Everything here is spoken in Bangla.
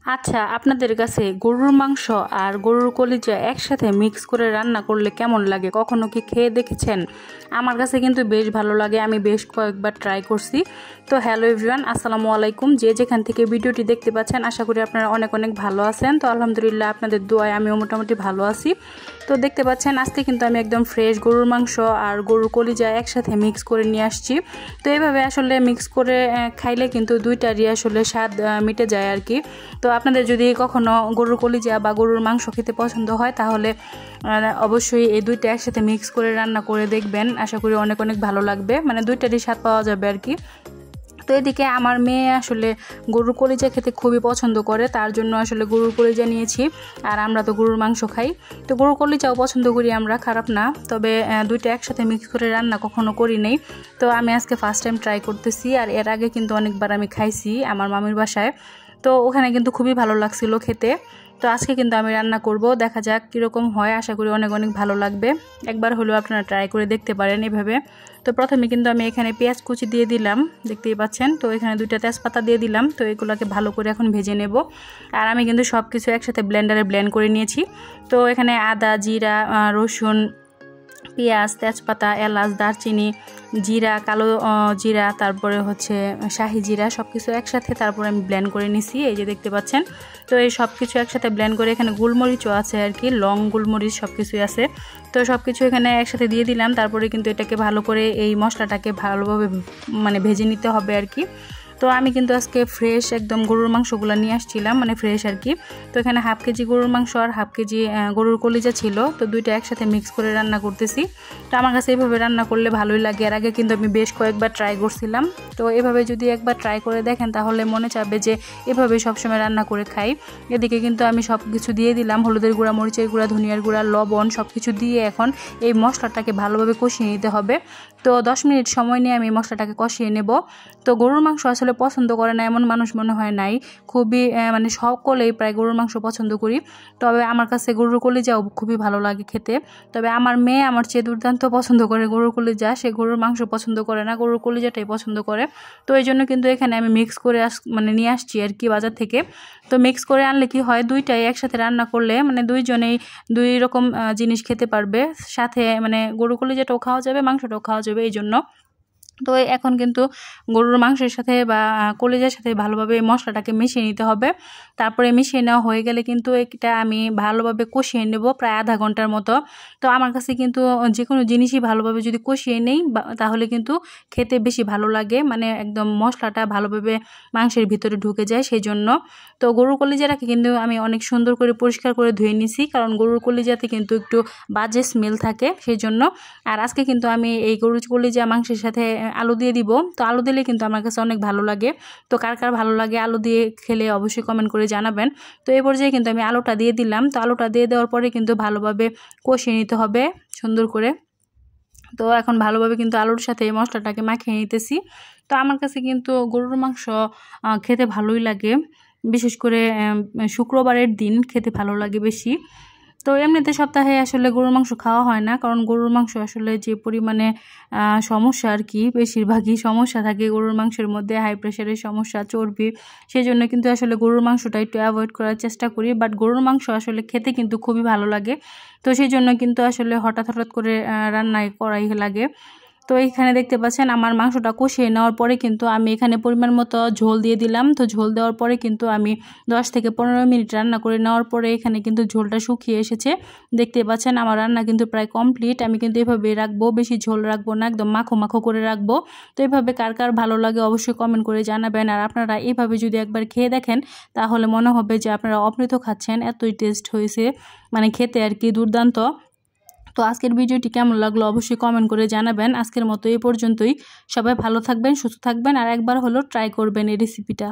আচ্ছা, আপনাদের কাছে গরুর মাংস আর গরুর কলিজা একসাথে মিক্স করে রান্না করলে কেমন লাগে? কখনো কি খেয়ে দেখেছেন? আমার কাছে কিন্তু বেশ ভালো লাগে, আমি বেশ কয়েকবার ট্রাই করছি। তো হ্যালো এভরিওয়ান, আসসালামু আলাইকুম। যে যেখান থেকে ভিডিওটি দেখতে পাচ্ছেন, আশা করি আপনারা অনেক অনেক ভালো আছেন। তো আলহামদুলিল্লাহ, আপনাদের দোয়ায় আমিও মোটামুটি ভালো আছি। তো দেখতে পাচ্ছেন আজকে কিন্তু আমি একদম ফ্রেশ গরুর মাংস আর গরুর কলিজা একসাথে মিক্স করে নিয়ে আসছি। তো এইভাবে আসলে মিক্স করে খাইলে কিন্তু দুইটারই আসলে স্বাদ মিটে যায় আর কি। তো আপনাদের যদি কখনো গরুর কলিজা বা গরুর মাংস খেতে পছন্দ হয়, তাহলে অবশ্যই এই দুইটা একসাথে মিক্স করে রান্না করে দেখবেন। আশা করি অনেক অনেক ভালো লাগবে, মানে দুইটারই স্বাদ পাওয়া যাবে আর কি। তো এদিকে আমার মেয়ে আসলে গরুর কলিজা খেতে খুবই পছন্দ করে, তার জন্য আসলে গরুর কলিজা নিয়েছি। আর আমরা তো গরুর মাংস খাই, তো গরুর কলিজাও পছন্দ করি আমরা, খারাপ না। তবে দুইটা একসাথে মিক্স করে রান্না কখনো করি নাই। তো আমি আজকে ফার্স্ট টাইম ট্রাই করতেছি। আর এর আগে কিন্তু অনেকবার আমি খাইছি আমার মামির বাসায়, তো ওখানে কিন্তু খুবই ভালো লাগছিল খেতে। তো আজকে কিন্তু আমি রান্না করব, দেখা যাক কীরকম হয়। আশা করি অনেক অনেক ভালো লাগবে। একবার হলেও আপনারা ট্রাই করে দেখতে পারেন এভাবে। তো প্রথমে কিন্তু আমি এখানে পেঁয়াজ কুচি দিয়ে দিলাম, দেখতেই পাচ্ছেন। তো এখানে দুইটা তেজপাতা দিয়ে দিলাম। তো এগুলোকে ভালো করে এখন ভেজে নেব। আর আমি কিন্তু সব কিছু একসাথে ব্লেন্ডারে ব্লেন্ড করে নিয়েছি। তো এখানে আদা, জিরা, রসুন, পেঁয়াজ, তেজপাতা, এলাচ, দারচিনি, জিরা, কালো জিরা, তারপরে হচ্ছে শাহি জিরা, সব কিছু একসাথে তারপরে আমি ব্লেন্ড করে নিছি, এই যে দেখতে পাচ্ছেন। তো এই সব কিছু একসাথে ব্লেন্ড করে, এখানে গোলমরিচও আছে আর কি, লং গোলমরিচ সব কিছুই আছে। তো সব কিছু এখানে একসাথে দিয়ে দিলাম। তারপরে কিন্তু এটাকে ভালো করে এই মশলাটাকে ভালোভাবে মানে ভেজে নিতে হবে আর কি। তো আমি কিন্তু আজকে ফ্রেশ একদম গরুর মাংসগুলো নিয়ে আসছিলাম, মানে ফ্রেশ আর কি। তো এখানে হাফ কেজি গরুর মাংস আর হাফ কেজি গরুর কলিজা ছিল। তো দুইটা একসাথে মিক্স করে রান্না করতেছি। তো আমার কাছে এইভাবে রান্না করলে ভালোই লাগে। এর আগে কিন্তু আমি বেশ কয়েকবার ট্রাই করছিলাম। তো এভাবে যদি একবার ট্রাই করে দেখেন, তাহলে মনে চাবে যে এভাবে সবসময় রান্না করে খাই। এদিকে কিন্তু আমি সব কিছু দিয়ে দিলাম, হলুদের গুঁড়া, মরিচের গুঁড়া, ধনিয়ার গুঁড়া, লবণ, সব কিছু দিয়ে এখন এই মশলাটাকে ভালোভাবে কষিয়ে নিতে হবে। তো 10 মিনিট সময় নিয়ে আমি মশলাটাকে কষিয়ে নেব। তো গরুর মাংস আসলে পছন্দ করে না এমন মানুষ মনে হয় নাই, খুবই মানে সকলেই প্রায় গরুর মাংস পছন্দ করি। তবে আমার কাছে গরুর কলিজাও খুবই ভালো লাগে খেতে। তবে আমার মেয়ে আমার চেয়ে দুর্দান্ত পছন্দ করে গরুর কলিজা, সে গরুর মাংস পছন্দ করে না, গরুর কলিজাটাই পছন্দ করে। তো এই জন্য কিন্তু এখানে আমি মিক্স করে মানে নিয়ে আসছি আর কি বাজার থেকে। তো মিক্স করে আনলে কি হয়, দুইটাই একসাথে রান্না করলে মানে দুইজনেই দুই রকম জিনিস খেতে পারবে, সাথে মানে গরুর কলিজাটাও খাওয়া যাবে, মাংসটাও খাওয়া যাবে, এই জন্য। তো এখন কিন্তু গরুর মাংসের সাথে বা কলিজার সাথে ভালোভাবে মশলাটাকে মিশিয়ে নিতে হবে। তারপরে মিশিয়ে নেওয়া হয়ে গেলে কিন্তু এটা আমি ভালোভাবে কষিয়ে নেব প্রায় আধা ঘন্টার মতো। তো আমার কাছে কিন্তু যে কোনো জিনিসই ভালোভাবে যদি কষিয়ে নেই, তাহলে কিন্তু খেতে বেশি ভালো লাগে, মানে একদম মশলাটা ভালোভাবে মাংসের ভিতরে ঢুকে যায়, সেই জন্য। তো গরুর কলিজাটাকে কিন্তু আমি অনেক সুন্দর করে পরিষ্কার করে ধুয়ে নিছি, কারণ গরুর কলিজাতে কিন্তু একটু বাজে স্মেল থাকে, সেই জন্য। আর আজকে কিন্তু আমি এই গরুর কলিজা মাংসের সাথে আলু দিয়ে দিব। তো আলু দিলে কিন্তু আমার কাছে অনেক ভালো লাগে। তো কার কার ভালো লাগে আলু দিয়ে খেলে অবশ্যই কমেন্ট করে জানাবেন। তো এই পর্যায়ে কিন্তু আমি আলুটা দিয়ে দিলাম। তো আলুটা দিয়ে দেওয়ার পরে কিন্তু ভালোভাবে কষিয়ে নিতে হবে সুন্দর করে। তো এখন ভালোভাবে কিন্তু আলুর সাথে এই মশলাটাকে মাখিয়ে নিতেছি। তো আমার কাছে কিন্তু গরুর মাংস খেতে ভালোই লাগে, বিশেষ করে শুক্রবারের দিন খেতে ভালো লাগে বেশি। তো এমনিতে সপ্তাহে আসলে গরুর মাংস খাওয়া হয় না, কারণ গরুর মাংস আসলে যে পরিমাণে সমস্যা আর কি, বেশিরভাগই সমস্যা থাকে গরুর মাংসের মধ্যে, হাই প্রেশারের সমস্যা, চর্বি, সেই জন্য কিন্তু আসলে গরুর মাংসটা একটু অ্যাভয়েড করার চেষ্টা করি। বাট গরুর মাংস আসলে খেতে কিন্তু খুবই ভালো লাগে। তো সেই জন্য কিন্তু আসলে হঠাৎ হঠাৎ করে রান্নায় করাই লাগে। তো এইখানে দেখতে পাচ্ছেন আমার মাংসটা কষিয়ে নেওয়ার পরে কিন্তু আমি এখানে পরিমাণ মতো ঝোল দিয়ে দিলাম। তো ঝোল দেওয়ার পরে কিন্তু আমি 10 থেকে 15 মিনিট রান্না করে নেওয়ার পরে এখানে কিন্তু ঝোলটা শুকিয়ে এসেছে, দেখতে পাচ্ছেন। আমার রান্না কিন্তু প্রায় কমপ্লিট। আমি কিন্তু এভাবে রাখবো, বেশি ঝোল রাখবো না, একদম মাখো মাখো করে রাখবো। তো এভাবে কার কার ভালো লাগে অবশ্যই কমেন্ট করে জানাবেন। আর আপনারা এইভাবে যদি একবার খেয়ে দেখেন, তাহলে মনে হবে যে আপনারা অমৃত খাচ্ছেন, এতই টেস্ট হয়েছে, মানে খেতে আর কি দুর্দান্ত। তো আজকের ভিডিওটি কেমন লাগলো অবশ্যই কমেন্ট করে জানাবেন। আজকের মতো এই পর্যন্তই। সবাই ভালো থাকবেন, সুস্থ থাকবেন, আর একবার হলো ট্রাই করবেন এই রেসিপিটা।